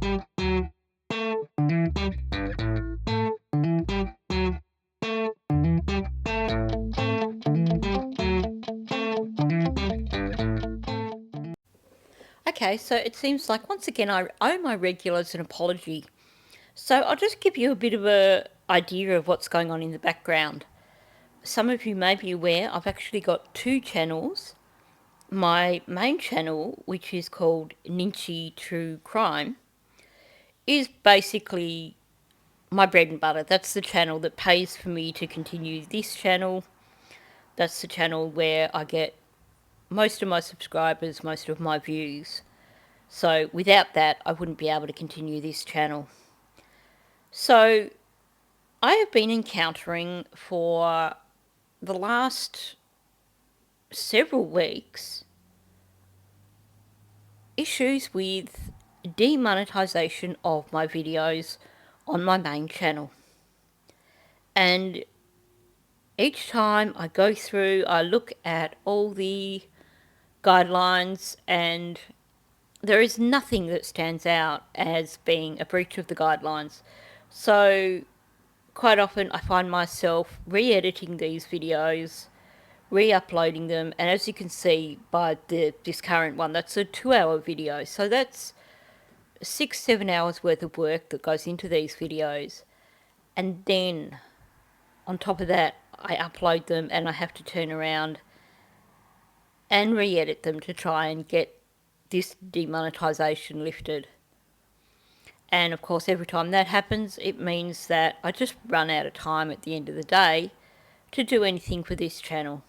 Okay, so it seems like once again I owe my regulars an apology. So I'll just give you a bit of a idea of what's going on in the background. Some of you may be aware I've actually got two channels. My main channel, which is called Ninchi True Crime, is basically my bread and butter. That's the channel that pays for me to continue this channel. That's the channel where I get most of my subscribers, most of my views. So without that, I wouldn't be able to continue this channel. So I have been encountering for the last several weeks issues with demonetization of my videos on my main channel. And each time I go through, I look at all the guidelines, and there is nothing that stands out as being a breach of the guidelines. So quite often I find myself re-editing these videos, re-uploading them, and as you can see by this current one, that's a 2-hour video. So that's 6-7 hours worth of work that goes into these videos. And then on top of that, I upload them and I have to turn around and re-edit them to try and get this demonetization lifted. And of course, every time that happens, it means that I just run out of time at the end of the day to do anything for this channel.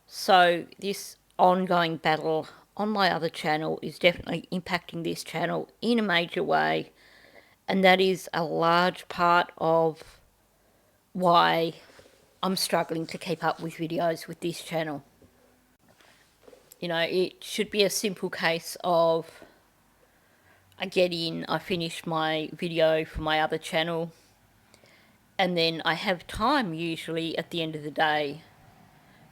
So this ongoing battle on my other channel is definitely impacting this channel in a major way, and that is a large part of why I'm struggling to keep up with videos with this channel. You know, it should be a simple case of I get in, I finish my video for my other channel, and then I have time usually at the end of the day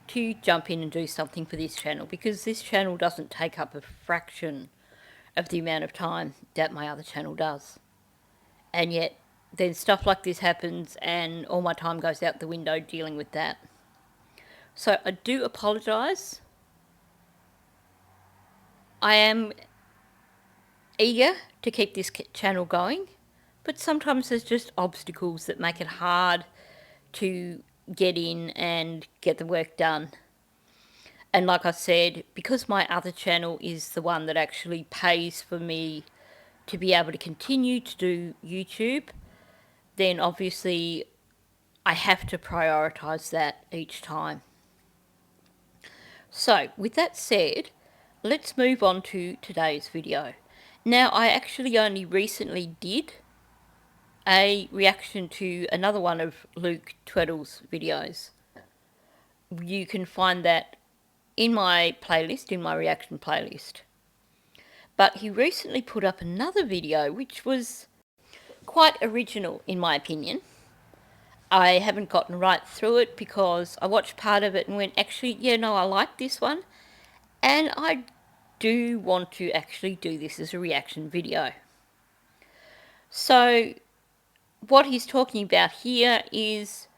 to jump in and do something for this channel, because this channel doesn't take up a fraction of the amount of time that my other channel does. And yet then stuff like this happens and all my time goes out the window dealing with that. So I do apologise. I am eager to keep this channel going, but sometimes there's just obstacles that make it hard to get in and get the work done. And like I said, because my other channel is the one that actually pays for me to be able to continue to do YouTube, then obviously I have to prioritise that each time. So with that said, let's move on to today's video. Now, I actually only recently did a reaction to another one of Luke Tweddle's videos. You can find that in my playlist, in my reaction playlist. But he recently put up another video which was quite original in my opinion. I haven't gotten right through it because I watched part of it and went, actually, yeah, no, I like this one. And I do want to actually do this as a reaction video. So what he's talking about here is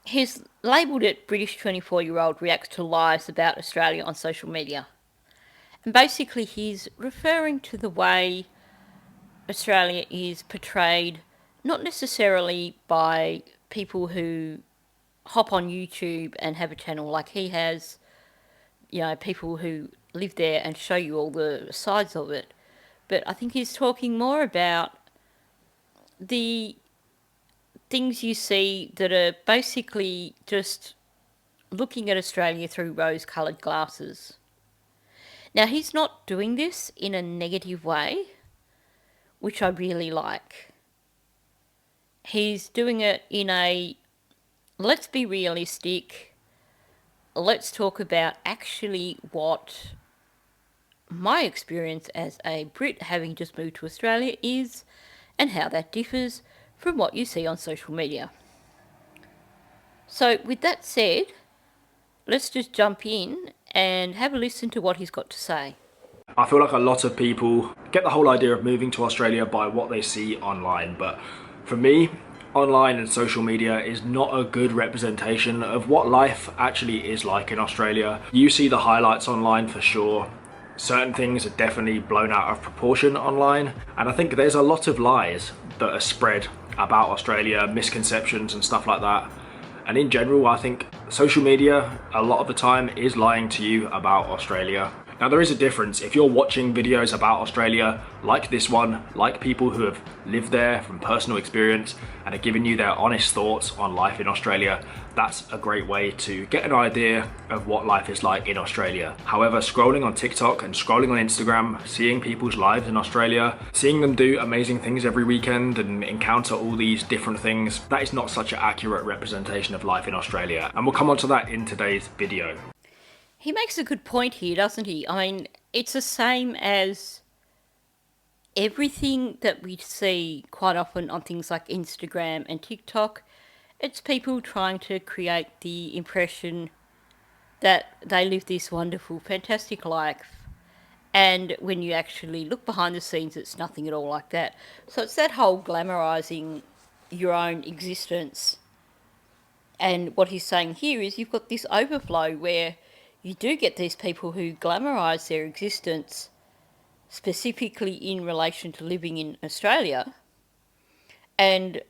he's labelled it British 24-year-old reacts to lies about Australia on social media. And basically he's referring to the way Australia is portrayed, not necessarily by people who hop on YouTube and have a channel like he has, you know, people who live there and show you all the sides of it. But I think he's talking more about the things you see that are basically just looking at Australia through rose-coloured glasses. Now, he's not doing this in a negative way, which I really like. He's doing it in a, let's be realistic, let's talk about actually what my experience as a Brit having just moved to Australia is and how that differs from what you see on social media. So with that said, let's just jump in and have a listen to what he's got to say. I feel like a lot of people get the whole idea of moving to Australia by what they see online, but for me, online and social media is not a good representation of what life actually is like in Australia. You see the highlights online for sure. Certain things are definitely blown out of proportion online, and I think there's a lot of lies that are spread about Australia, misconceptions and stuff like that. And in general, I think social media a lot of the time is lying to you about Australia. Now there is a difference. If you're watching videos about Australia like this one, like people who have lived there from personal experience and are giving you their honest thoughts on life in Australia, that's a great way to get an idea of what life is like in Australia. However, scrolling on TikTok and scrolling on Instagram, seeing people's lives in Australia, seeing them do amazing things every weekend and encounter all these different things, that is not such an accurate representation of life in Australia. And we'll come on to that in today's video. He makes a good point here, doesn't he? I mean, it's the same as everything that we see quite often on things like Instagram and TikTok. It's people trying to create the impression that they live this wonderful, fantastic life. And when you actually look behind the scenes, it's nothing at all like that. So it's that whole glamorizing your own existence. And what he's saying here is you've got this overflow where you do get these people who glamorize their existence specifically in relation to living in Australia, and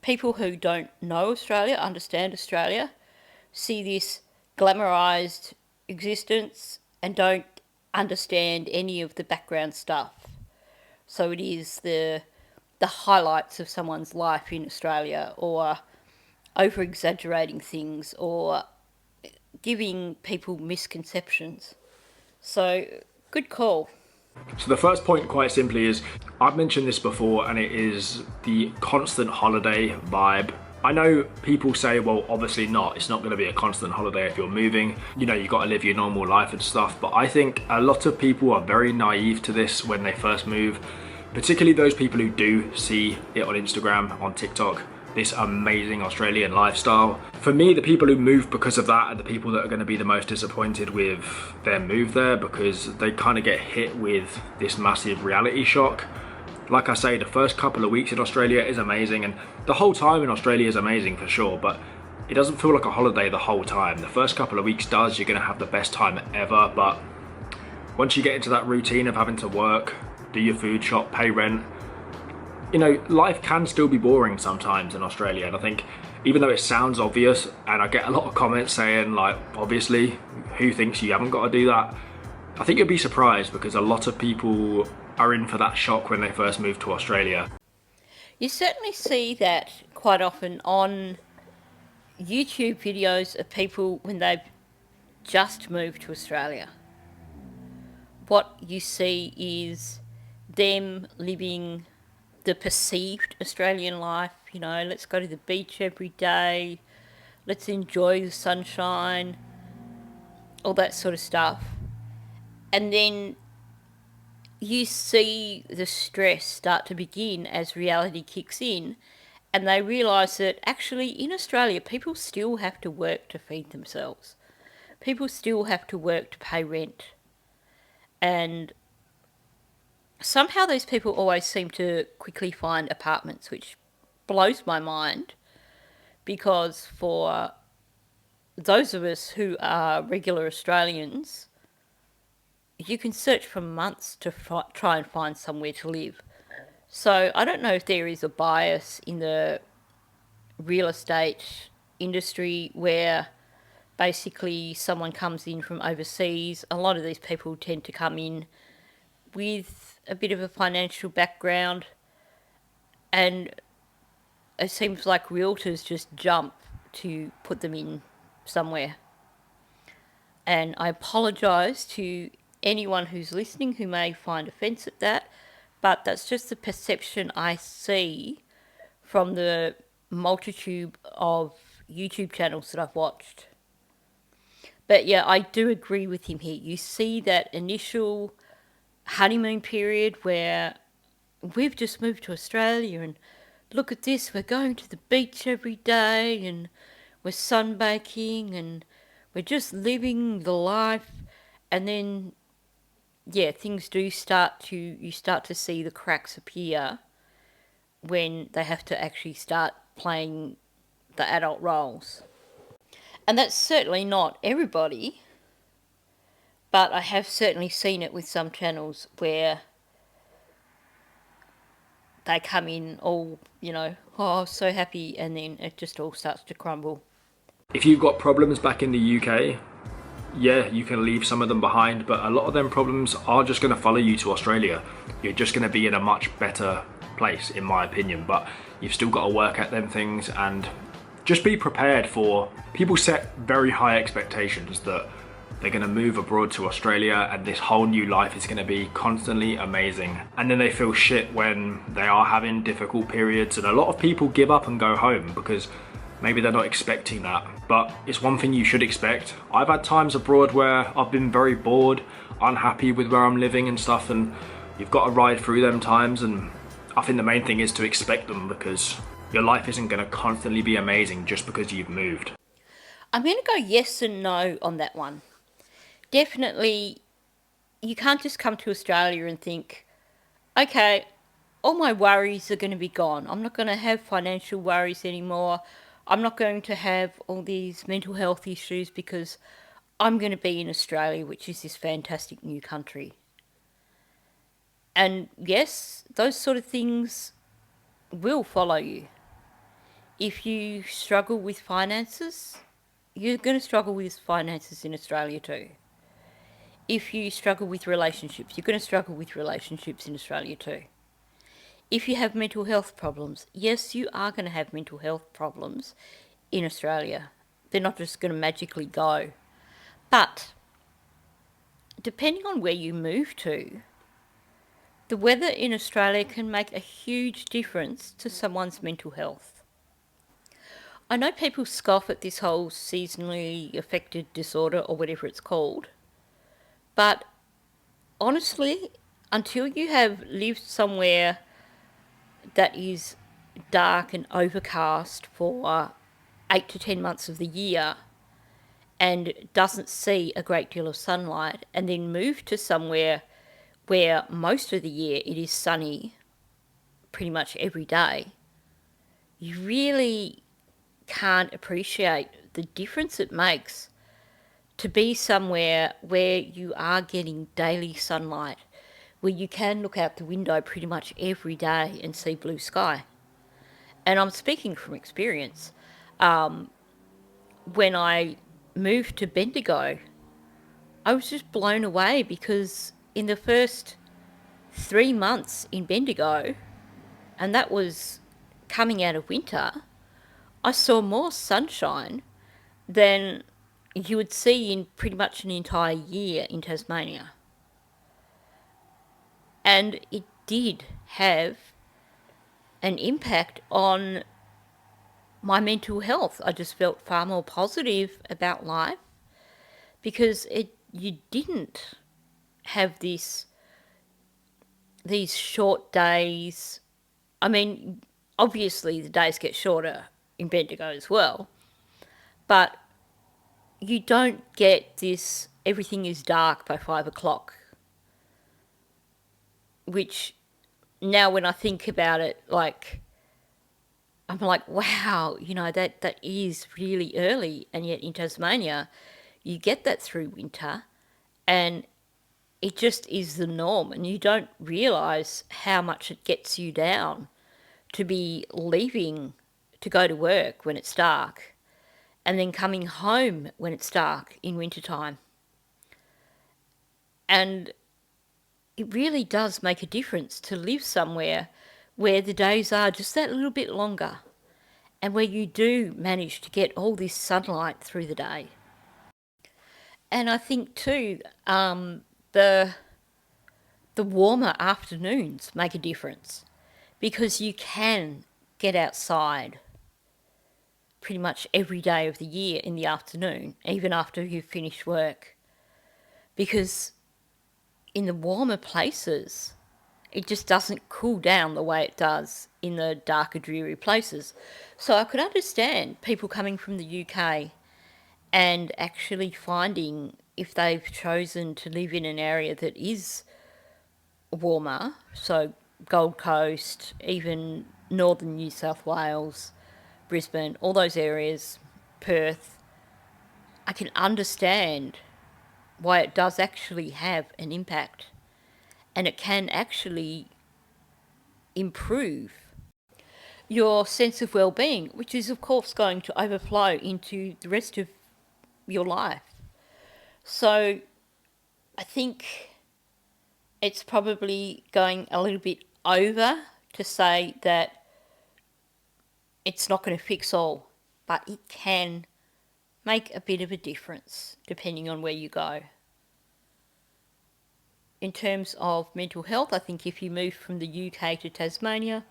people who don't know Australia, understand Australia, see this glamorized existence and don't understand any of the background stuff. So it is the highlights of someone's life in Australia, or over exaggerating things, or giving people misconceptions. So, good call. So the first point, quite simply, is I've mentioned this before, and it is the constant holiday vibe. I know people say, well, obviously not. It's not going to be a constant holiday if you're moving. You know, you've got to live your normal life and stuff. But I think a lot of people are very naive to this when they first move, particularly those people who do see it on Instagram, on TikTok, this amazing Australian lifestyle. For me, the people who move because of that are the people that are going to be the most disappointed with their move there, because they kind of get hit with this massive reality shock. Like I say, the first couple of weeks in Australia is amazing, and the whole time in Australia is amazing for sure, but it doesn't feel like a holiday the whole time. The first couple of weeks does. You're going to have the best time ever, but once you get into that routine of having to work, do your food shop, pay rent, you know, life can still be boring sometimes in Australia. And I think even though it sounds obvious, and I get a lot of comments saying like, obviously, who thinks you haven't got to do that? I think you'll be surprised, because a lot of people are in for that shock when they first move to Australia. You certainly see that quite often on YouTube videos of people when they've just moved to Australia. What you see is them living the perceived Australian life, you know, let's go to the beach every day, let's enjoy the sunshine, all that sort of stuff. And then you see the stress start to begin as reality kicks in, and they realise that actually in Australia people still have to work to feed themselves. People still have to work to pay rent. And somehow these people always seem to quickly find apartments, which blows my mind, because for those of us who are regular Australians, you can search for months to try and find somewhere to live. So I don't know if there is a bias in the real estate industry where basically someone comes in from overseas. A lot of these people tend to come in with a bit of a financial background, and it seems like realtors just jump to put them in somewhere. And I apologise to anyone who's listening who may find offence at that, but that's just the perception I see from the multitude of YouTube channels that I've watched. But yeah, I do agree with him here. You see that initial honeymoon period where we've just moved to Australia and look at this, we're going to the beach every day and we're sunbaking and we're just living the life. And then yeah, things do you start to see the cracks appear when they have to actually start playing the adult roles. And that's certainly not everybody, but I have certainly seen it with some channels where they come in all, oh, so happy, and then it just all starts to crumble. If you've got problems back in the UK, yeah, you can leave some of them behind, but a lot of them problems are just going to follow you to Australia. You're just going to be in a much better place, in my opinion, but you've still got to work at them things and just be prepared for people set very high expectations that they're going to move abroad to Australia and this whole new life is going to be constantly amazing. And then they feel shit when they are having difficult periods, and a lot of people give up and go home because maybe they're not expecting that. But it's one thing you should expect. I've had times abroad where I've been very bored, unhappy with where I'm living and stuff, and you've got to ride through them times. And I think the main thing is to expect them, because your life isn't going to constantly be amazing just because you've moved. I'm going to go yes and no on that one. Definitely, you can't just come to Australia and think, okay, all my worries are going to be gone. I'm not going to have financial worries anymore. I'm not going to have all these mental health issues because I'm going to be in Australia, which is this fantastic new country. And yes, those sort of things will follow you. If you struggle with finances, you're going to struggle with finances in Australia too. If you struggle with relationships, you're going to struggle with relationships in Australia too. If you have mental health problems, yes, you are going to have mental health problems in Australia. They're not just going to magically go. But depending on where you move to, the weather in Australia can make a huge difference to someone's mental health. I know people scoff at this whole seasonally affected disorder or whatever it's called, but honestly, until you have lived somewhere that is dark and overcast for 8 to 10 months of the year and doesn't see a great deal of sunlight, and then move to somewhere where most of the year it is sunny pretty much every day, you really can't appreciate the difference it makes to be somewhere where you are getting daily sunlight, where you can look out the window pretty much every day and see blue sky. And I'm speaking from experience. When I moved to Bendigo, I was just blown away because in the first 3 months in Bendigo, and that was coming out of winter, I saw more sunshine than you would see in pretty much an entire year in Tasmania. And it did have an impact on my mental health. I just felt far more positive about life because you didn't have these short days. I mean, obviously the days get shorter in Bendigo as well, but you don't get this everything is dark by 5 o'clock, which now when I think about it, like, I'm like, wow, that is really early. And yet in Tasmania, you get that through winter and it just is the norm. And you don't realise how much it gets you down to be leaving to go to work when it's dark and then coming home when it's dark in wintertime. And it really does make a difference to live somewhere where the days are just that little bit longer and where you do manage to get all this sunlight through the day. And I think too, the warmer afternoons make a difference because you can get outside pretty much every day of the year in the afternoon, even after you've finished work. Because in the warmer places, it just doesn't cool down the way it does in the darker, dreary places. So I could understand people coming from the UK and actually finding if they've chosen to live in an area that is warmer, so Gold Coast, even northern New South Wales, Brisbane, all those areas, Perth, I can understand why it does actually have an impact, and it can actually improve your sense of well-being, which is of course going to overflow into the rest of your life. So I think it's probably going a little bit over to say that it's not going to fix all, but it can make a bit of a difference depending on where you go. In terms of mental health, I think if you move from the UK to Tasmania,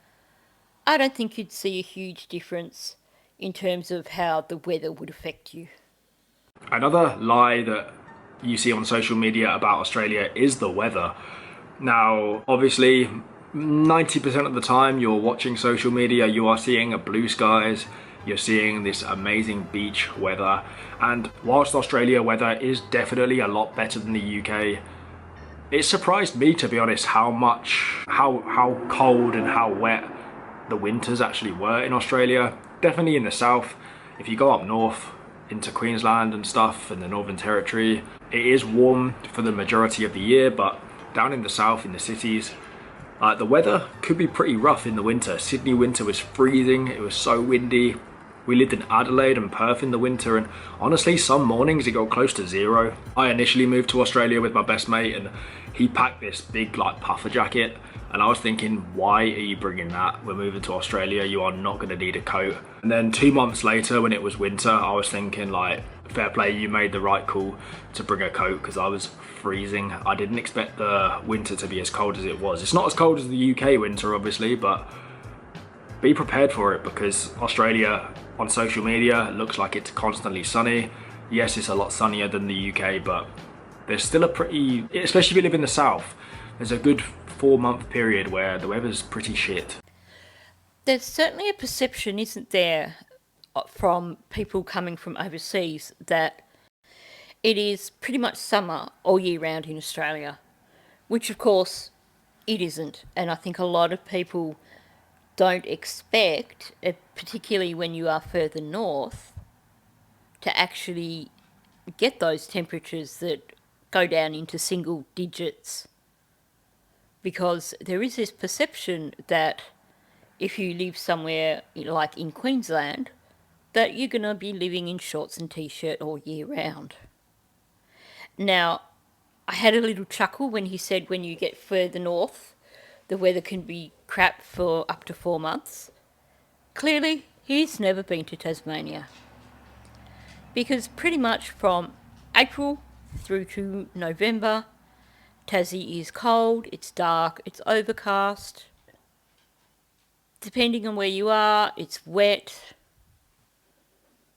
I don't think you'd see a huge difference in terms of how the weather would affect you. Another lie that you see on social media about Australia is the weather. Now, obviously, 90% of the time you're watching social media, you are seeing blue skies, you're seeing this amazing beach weather, and whilst Australia weather is definitely a lot better than the UK, it surprised me, to be honest, how cold and how wet the winters actually were in Australia. Definitely in the south. If you go up north into Queensland and stuff and the Northern Territory, it is warm for the majority of the year, but down in the south, in the cities, the weather could be pretty rough in the winter. Sydney winter was freezing, it was so windy. We lived in Adelaide and Perth in the winter, and honestly, some mornings it got close to 0. I initially moved to Australia with my best mate, and he packed this big like puffer jacket, and I was thinking, why are you bringing that? We're moving to Australia, you are not going to need a coat. And then 2 months later, when it was winter, I was thinking like, fair play, you made the right call to bring a coat, because I was freezing. I didn't expect the winter to be as cold as it was. It's not as cold as the UK winter, obviously, but be prepared for it, because Australia on social media looks like it's constantly sunny. Yes, it's a lot sunnier than the UK, but there's still a pretty, especially if you live in the south, there's a good 4-month period where the weather's pretty shit. There's certainly a perception, isn't there, from people coming from overseas that it is pretty much summer all year round in Australia, which of course it isn't. And I think a lot of people don't expect, particularly when you are further north, to actually get those temperatures that go down into single digits, because there is this perception that if you live somewhere like in Queensland, that you're going to be living in shorts and t-shirt all year round. Now, I had a little chuckle when he said when you get further north, the weather can be crap for up to 4 months. Clearly, he's never been to Tasmania, because pretty much from April through to November, Tassie is cold, it's dark, it's overcast. Depending on where you are, it's wet.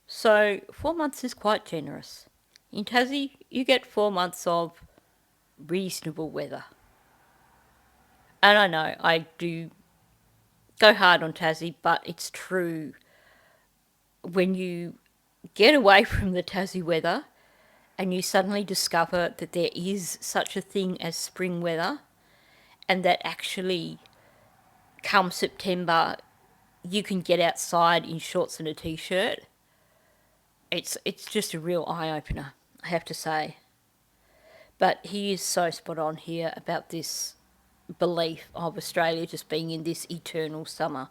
So 4 months is quite generous. In Tassie, you get 4 months of reasonable weather. And I know I do go hard on Tassie, but it's true. When you get away from the Tassie weather and you suddenly discover that there is such a thing as spring weather, and that actually come September you can get outside in shorts and a t-shirt, it's just a real eye-opener, I have to say. But he is so spot on here about this belief of Australia just being in this eternal summer.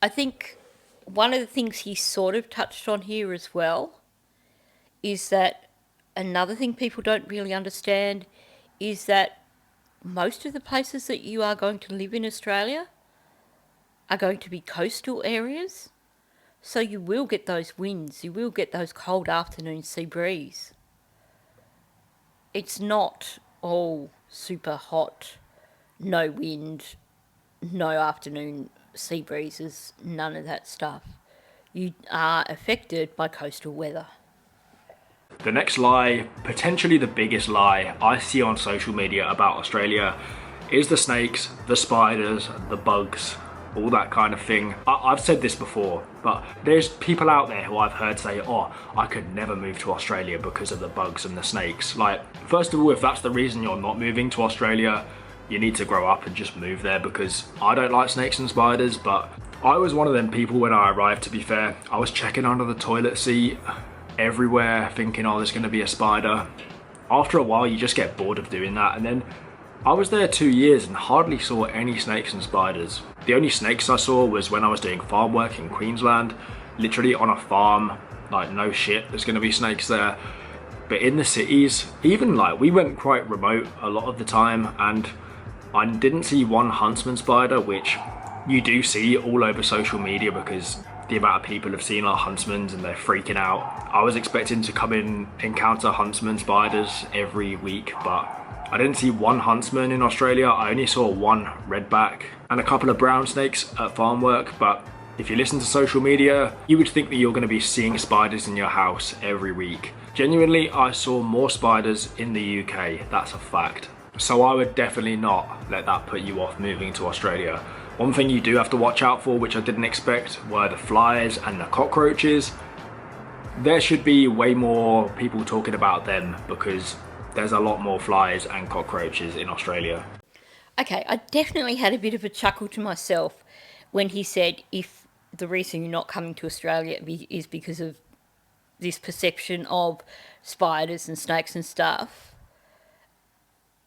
I think one of the things he sort of touched on here as well is that another thing people don't really understand is that most of the places that you are going to live in Australia are going to be coastal areas. So you will get those winds, you will get those cold afternoon sea breeze. It's not all super hot, no wind, no afternoon sea breezes, none of that stuff. You are affected by coastal weather. The next lie, potentially the biggest lie I see on social media about Australia, is the snakes, the spiders, the bugs, all that kind of thing. I've said this before, but there's people out there who I've heard say, oh, I could never move to Australia because of the bugs and the snakes. Like, first of all, if that's the reason you're not moving to Australia, you need to grow up and just move there, because I don't like snakes and spiders. But I was one of them people when I arrived, to be fair. I was checking under the toilet seat everywhere thinking, oh, there's going to be a spider. After a while, you just get bored of doing that. And then I was there 2 years and hardly saw any snakes and spiders. The only snakes I saw was when I was doing farm work in Queensland, literally on a farm. Like, no shit, there's going to be snakes there. But in the cities, even like, we went quite remote a lot of the time, and I didn't see one huntsman spider, which you do see all over social media because the amount of people have seen our huntsmans and they're freaking out. I was expecting to come in, encounter huntsman spiders every week, but I didn't see one huntsman in Australia. I only saw one redback and a couple of brown snakes at farm work. But if you listen to social media, you would think that you're going to be seeing spiders in your house every week. Genuinely, I saw more spiders in the UK, that's a fact. So I would definitely not let that put you off moving to Australia. One thing you do have to watch out for, which I didn't expect, were the flies and the cockroaches. There should be way more people talking about them because there's a lot more flies and cockroaches in Australia. Okay, I definitely had a bit of a chuckle to myself when he said if the reason you're not coming to Australia is because of this perception of spiders and snakes and stuff.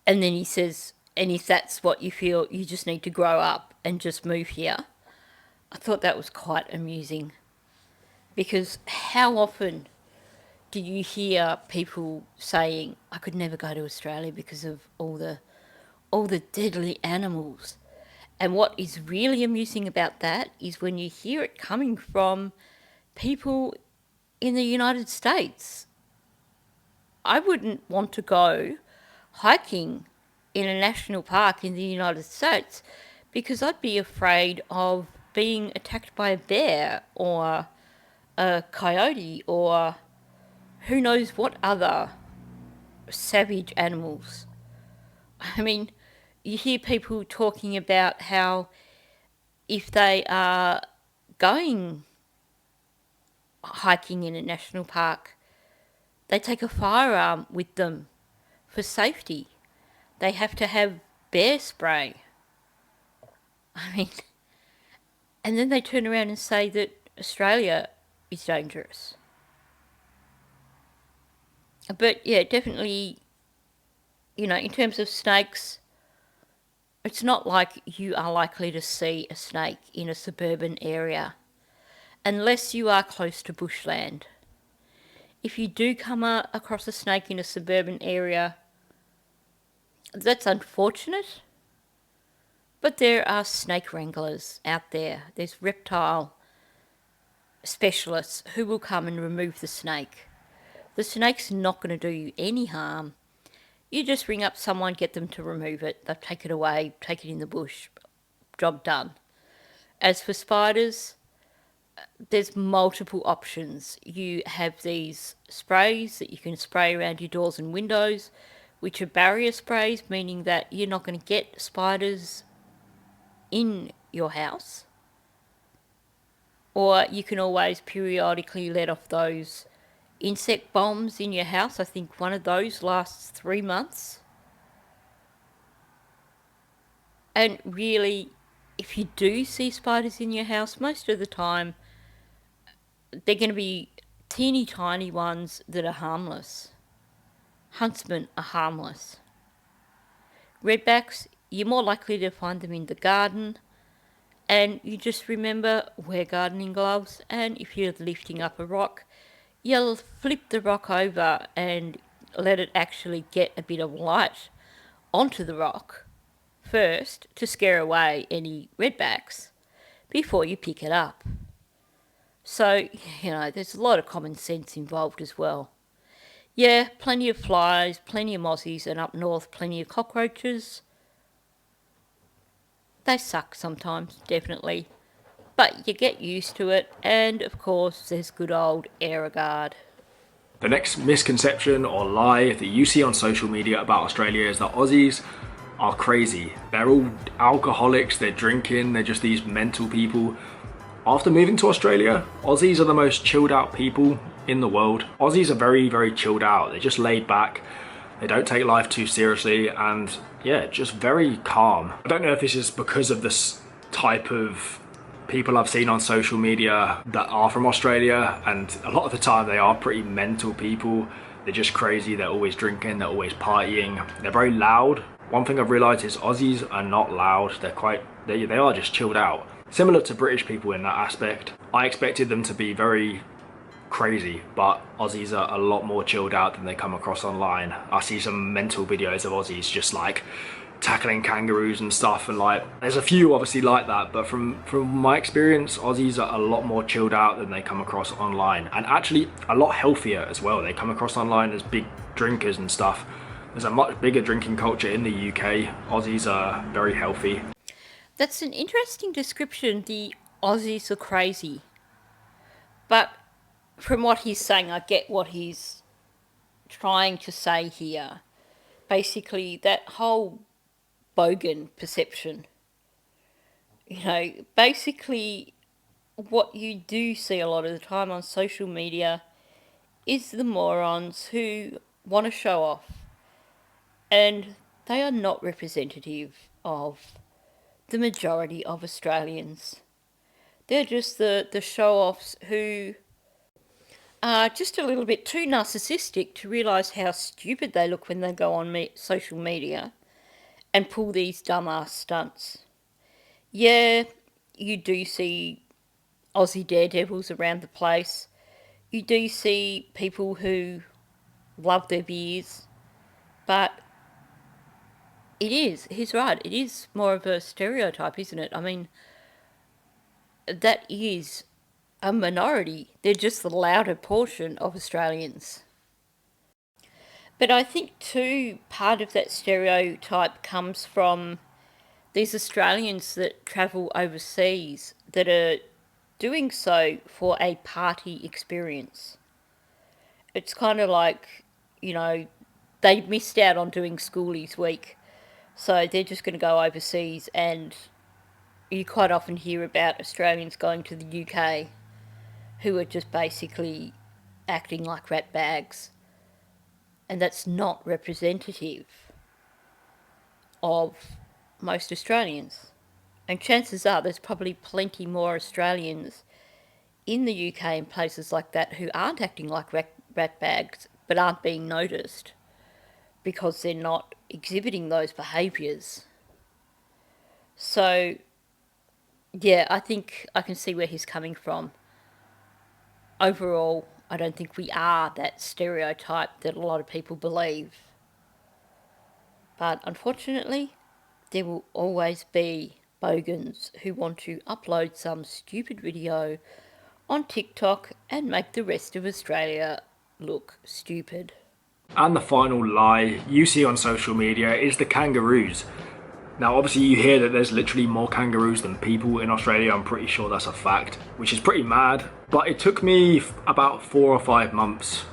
And then he says, and if that's what you feel, you just need to grow up and just move here. I thought that was quite amusing, because how often do you hear people saying, I could never go to Australia because of all the deadly animals? And what is really amusing about that is when you hear it coming from people in the United States. I wouldn't want to go hiking in a national park in the United States because I'd be afraid of being attacked by a bear or a coyote or who knows what other savage animals. I mean, you hear people talking about how if they are going hiking in a national park, they take a firearm with them for safety. They have to have bear spray. I mean, and then they turn around and say that Australia is dangerous. But yeah, definitely, in terms of snakes, it's not like you are likely to see a snake in a suburban area unless you are close to bushland. If you do come across a snake in a suburban area, that's unfortunate, but there are snake wranglers out there. There's reptile specialists who will come and remove the snake. The snake's not going to do you any harm. You just ring up someone, get them to remove it. They'll take it away, take it in the bush. Job done. As for spiders, there's multiple options. You have these sprays that you can spray around your doors and windows, which are barrier sprays, meaning that you're not going to get spiders in your house. Or you can always periodically let off those insect bombs in your house. I think one of those lasts 3 months. And really, if you do see spiders in your house, most of the time they're going to be teeny tiny ones that are harmless. Huntsmen are harmless. Redbacks, you're more likely to find them in the garden. And you just remember, wear gardening gloves, and if you're lifting up a rock, you'll flip the rock over and let it actually get a bit of light onto the rock first to scare away any redbacks before you pick it up. So, there's a lot of common sense involved as well. Yeah, plenty of flies, plenty of mozzies, and up north, plenty of cockroaches. They suck sometimes, definitely. But you get used to it, and of course, there's good old Aerogard. The next misconception or lie that you see on social media about Australia is that Aussies are crazy. They're all alcoholics, they're drinking, they're just these mental people. After moving to Australia, Aussies are the most chilled out people in the world. Aussies are very, very chilled out. They're just laid back. They don't take life too seriously, and yeah, just very calm. I don't know if this is because of this type of people I've seen on social media that are from Australia, and a lot of the time they are pretty mental people. They're just crazy, they're always drinking, they're always partying, they're very loud. One thing I've realised is Aussies are not loud, they are just chilled out. Similar to British people in that aspect. I expected them to be very crazy, but Aussies are a lot more chilled out than they come across online. I see some mental videos of Aussies just like tackling kangaroos and stuff, and like there's a few obviously like that, but from my experience, Aussies are a lot more chilled out than they come across online, and actually a lot healthier as well. They come across online as big drinkers and stuff. There's a much bigger drinking culture in the UK. Aussies are very healthy. That's an interesting description, the Aussies are crazy. But from what he's saying, I get what he's trying to say here. Basically, that whole bogan perception. Basically, what you do see a lot of the time on social media is the morons who want to show off. And they are not representative of the majority of Australians. They're just the show-offs who are just a little bit too narcissistic to realise how stupid they look when they go on social media and pull these dumbass stunts. Yeah, you do see Aussie daredevils around the place. You do see people who love their beers, but he's right, it is more of a stereotype, isn't it? I mean, that is a minority. They're just the louder portion of Australians. But I think too, part of that stereotype comes from these Australians that travel overseas that are doing so for a party experience. It's kind of like, they missed out on doing schoolies week, so they're just going to go overseas, and you quite often hear about Australians going to the UK who are just basically acting like rat bags, and that's not representative of most Australians. And chances are there's probably plenty more Australians in the UK and places like that who aren't acting like rat bags but aren't being noticed because they're not exhibiting those behaviours. So, yeah, I think I can see where he's coming from. Overall, I don't think we are that stereotype that a lot of people believe. But unfortunately, there will always be bogans who want to upload some stupid video on TikTok and make the rest of Australia look stupid. And the final lie you see on social media is the kangaroos. Now obviously you hear that there's literally more kangaroos than people in Australia. I'm pretty sure that's a fact, which is pretty mad. But it took me about 4 or 5 months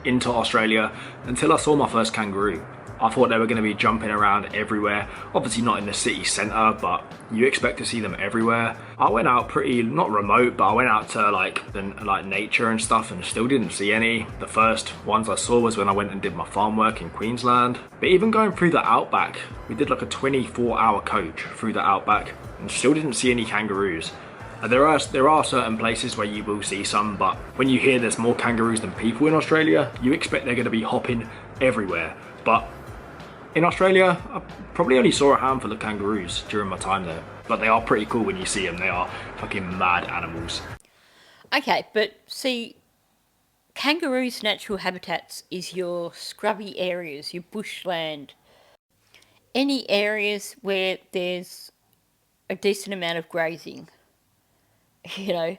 into Australia until I saw my first kangaroo. I thought they were going to be jumping around everywhere. Obviously not in the city centre, but you expect to see them everywhere. I went out pretty, not remote, but I went out to like nature and stuff and still didn't see any. The first ones I saw was when I went and did my farm work in Queensland. But even going through the outback, we did like a 24-hour coach through the outback and still didn't see any kangaroos. There are certain places where you will see some, but when you hear there's more kangaroos than people in Australia, you expect they're going to be hopping everywhere. But in Australia, I probably only saw a handful of kangaroos during my time there. But they are pretty cool when you see them. They are fucking mad animals. Okay, but see, kangaroos' natural habitats is your scrubby areas, your bushland, any areas where there's a decent amount of grazing. You know,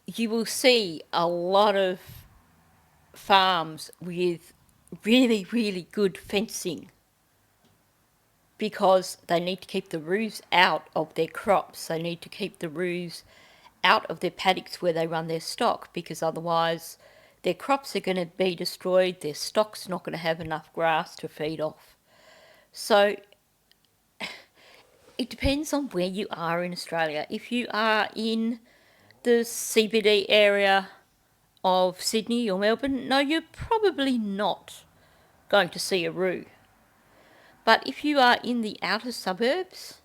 you will see a lot of farms with really, really good fencing because they need to keep the roos out of their crops. They need to keep the roos out of their paddocks where they run their stock, because otherwise their crops are going to be destroyed, their stock's not going to have enough grass to feed off. So it depends on where you are in Australia. If you are in the CBD area of Sydney or Melbourne, no, you're probably not going to see a roo. But if you are in the outer suburbs,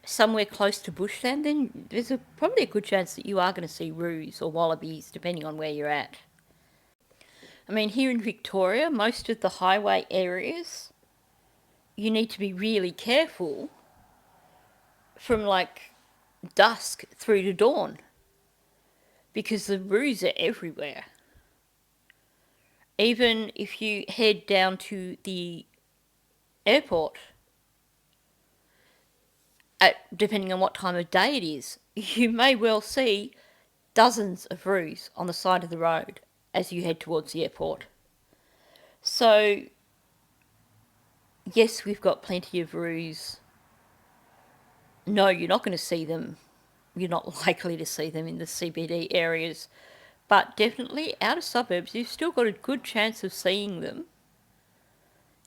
somewhere close to bushland, then there's probably a good chance that you are going to see roos or wallabies, depending on where you're at. I mean, here in Victoria, most of the highway areas, you need to be really careful from like dusk through to dawn because the roos are everywhere. Even if you head down to the airport, depending on what time of day it is, you may well see dozens of roos on the side of the road as you head towards the airport. So, yes, we've got plenty of roos. No, you're not going to see them. You're not likely to see them in the CBD areas. But definitely outer suburbs, you've still got a good chance of seeing them.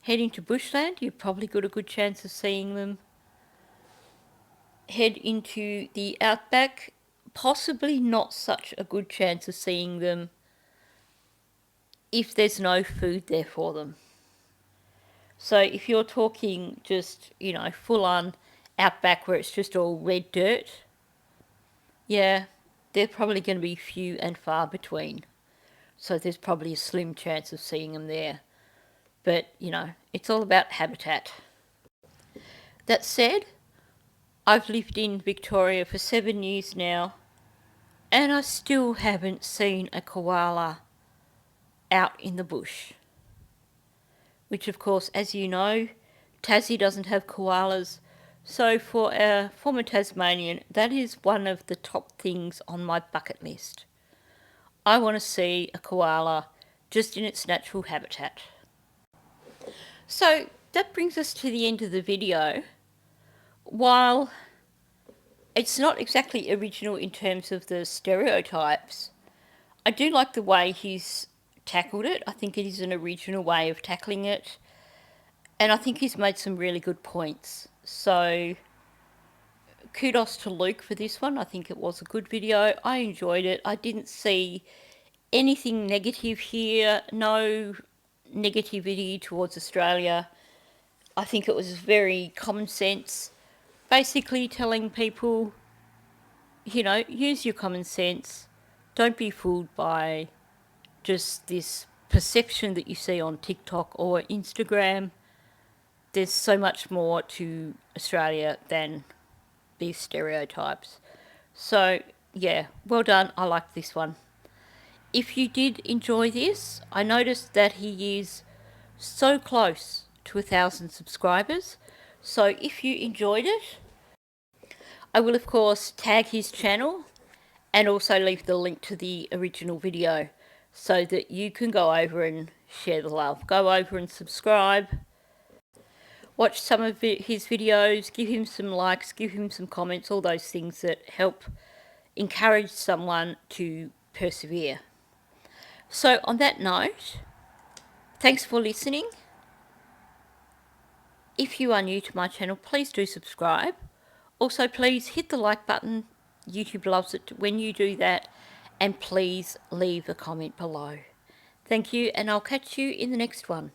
Heading to bushland, you've probably got a good chance of seeing them. Head into the outback, possibly not such a good chance of seeing them if there's no food there for them. So if you're talking just, full on outback where it's just all red dirt, yeah, they're probably going to be few and far between. So there's probably a slim chance of seeing them there. But, it's all about habitat. That said, I've lived in Victoria for 7 years now, and I still haven't seen a koala out in the bush. Which, of course, as you know, Tassie doesn't have koalas. So for a former Tasmanian, that is one of the top things on my bucket list. I want to see a koala just in its natural habitat. So that brings us to the end of the video. While it's not exactly original in terms of the stereotypes, I do like the way he's tackled it. I think it is an original way of tackling it. And I think he's made some really good points. So kudos to Luke for this one. I think it was a good video. I enjoyed it. I didn't see anything negative here. No negativity towards Australia. I think it was very common sense. Basically telling people, use your common sense. Don't be fooled by just this perception that you see on TikTok or Instagram. There's so much more to Australia than these stereotypes. So, yeah, well done. I like this one. If you did enjoy this, I noticed that he is so close to 1,000 subscribers. So if you enjoyed it, I will of course tag his channel and also leave the link to the original video so that you can go over and share the love. Go over and subscribe. Watch some of his videos, give him some likes, give him some comments, all those things that help encourage someone to persevere. So on that note, thanks for listening. If you are new to my channel, please do subscribe. Also, please hit the like button. YouTube loves it when you do that. And please leave a comment below. Thank you, and I'll catch you in the next one.